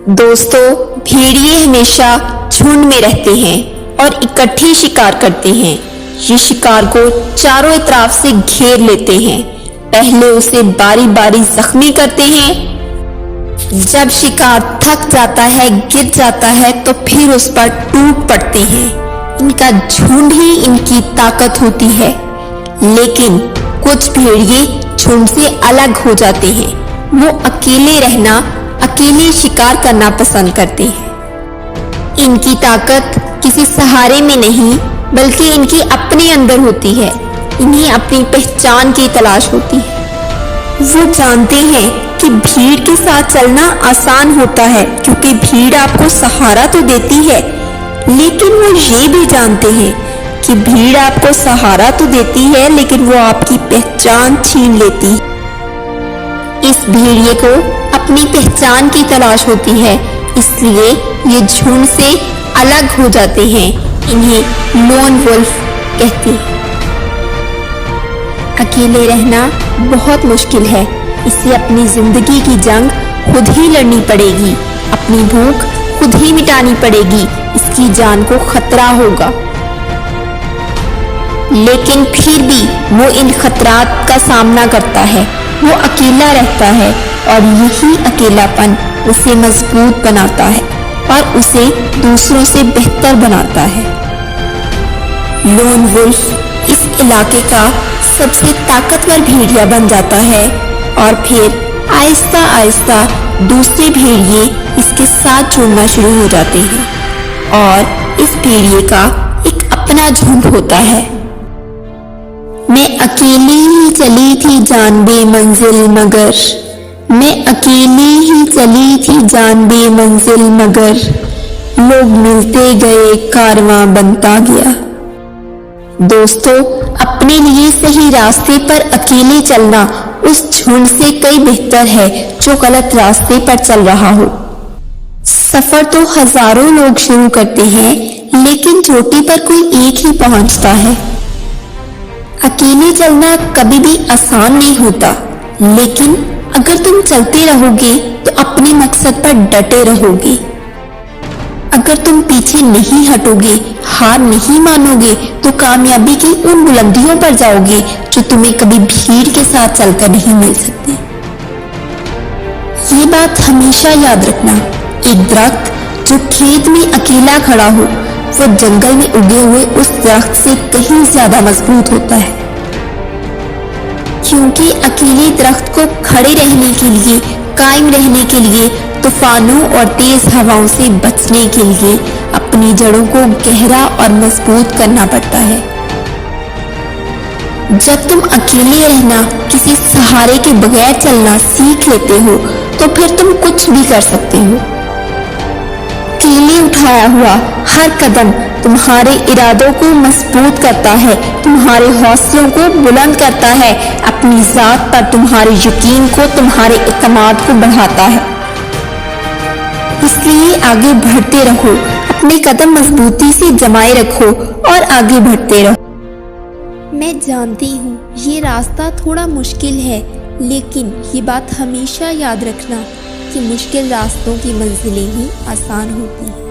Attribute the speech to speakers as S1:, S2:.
S1: दोस्तों, भेड़िए हमेशा झुंड में रहते हैं और इकट्ठे शिकार करते हैं। ये शिकार को चारों तरफ से घेर लेते हैं। पहले उसे बारी बारी जख्मी करते हैं। जब शिकार थक जाता है, गिर जाता है, तो फिर उस पर टूट पड़ते हैं। इनका झुंड ही इनकी ताकत होती है। लेकिन कुछ भेड़िए झुंड से अलग हो जाते हैं। वो अकेले रहना, अकेले शिकार करना पसंद करते हैं। इनकी ताकत किसी सहारे में नहीं, बल्कि इनके अपने अंदर होती है। इन्हें अपनी पहचान की तलाश होती है। वो जानते हैं कि भीड़ के साथ चलना आसान होता है, क्योंकि भीड़ आपको सहारा तो देती है, लेकिन वो ये भी जानते हैं कि भीड़ आपको सहारा तो देती है, लेकिन वो आपकी पहचान छीन लेती है। इस भेड़िए को अपनी पहचान की तलाश होती है, इसलिए ये झुंड से अलग हो जाते हैं। इन्हें लोन वुल्फ कहते हैं। अकेले रहना बहुत मुश्किल है। इसे अपनी जिंदगी की जंग खुद ही लड़नी पड़ेगी। अपनी भूख खुद ही मिटानी पड़ेगी। इसकी जान को खतरा होगा, लेकिन फिर भी वो इन खतरात का सामना करता है। वो अकेला रहता है और यही अकेलापन उसे मजबूत बनाता है और उसे दूसरों से बेहतर बनाता है। लोन वुल्फ इस इलाके का सबसे ताकतवर भेड़िया बन जाता है और फिर आहिस्ता आहिस्ता दूसरे भेड़िए इसके साथ जुड़ना शुरू हो जाते हैं और इस भेड़िए का एक अपना झुंड होता है। मैं अकेली ही चली थी जान बे मंजिल मगर, मैं अकेली ही चली थी जान बे मंजिल मगर, लोग मिलते गए कारवां बनता गया। दोस्तों, अपने लिए सही रास्ते पर अकेले चलना उस झुंड से कई बेहतर है जो गलत रास्ते पर चल रहा हो। सफर तो हजारों लोग शुरू करते हैं, लेकिन चोटी पर कोई एक ही पहुंचता है। अकेले चलना कभी भी आसान नहीं होता, लेकिन अगर तुम चलते रहोगे तो अपने मकसद पर डटे रहोगे। अगर तुम पीछे नहीं हटोगे, हार नहीं मानोगे, तो कामयाबी की उन बुलंदियों पर जाओगे जो तुम्हें कभी भीड़ के साथ चलकर नहीं मिल सकती। ये बात हमेशा याद रखना। एक दरख्त जो खेत में अकेला खड़ा हो, वो जंगल में उगे हुए उस दरख्त से कहीं ज्यादा मजबूत होता है, क्योंकि अकेले दरख्त को खड़े रहने के लिए, कायम रहने के लिए, तूफानों और तेज हवाओं से बचने के लिए अपनी जड़ों को गहरा और मजबूत करना पड़ता है। जब तुम अकेले रहना, किसी सहारे के बगैर चलना सीख लेते हो, तो फिर तुम कुछ भी कर सकते हो। अकेले उठाया हुआ हर कदम तुम्हारे इरादों को मजबूत करता है, तुम्हारे हौसलों को बुलंद करता है, अपनी जात पर तुम्हारे यकीन को, तुम्हारे इत्मीनान को बढ़ाता है। इसलिए आगे बढ़ते रहो, अपने कदम मजबूती से जमाए रखो और आगे बढ़ते रहो। मैं जानती हूँ ये रास्ता थोड़ा मुश्किल है, लेकिन ये बात हमेशा याद रखना कि मुश्किल रास्तों की मंजिलें ही आसान होती हैं।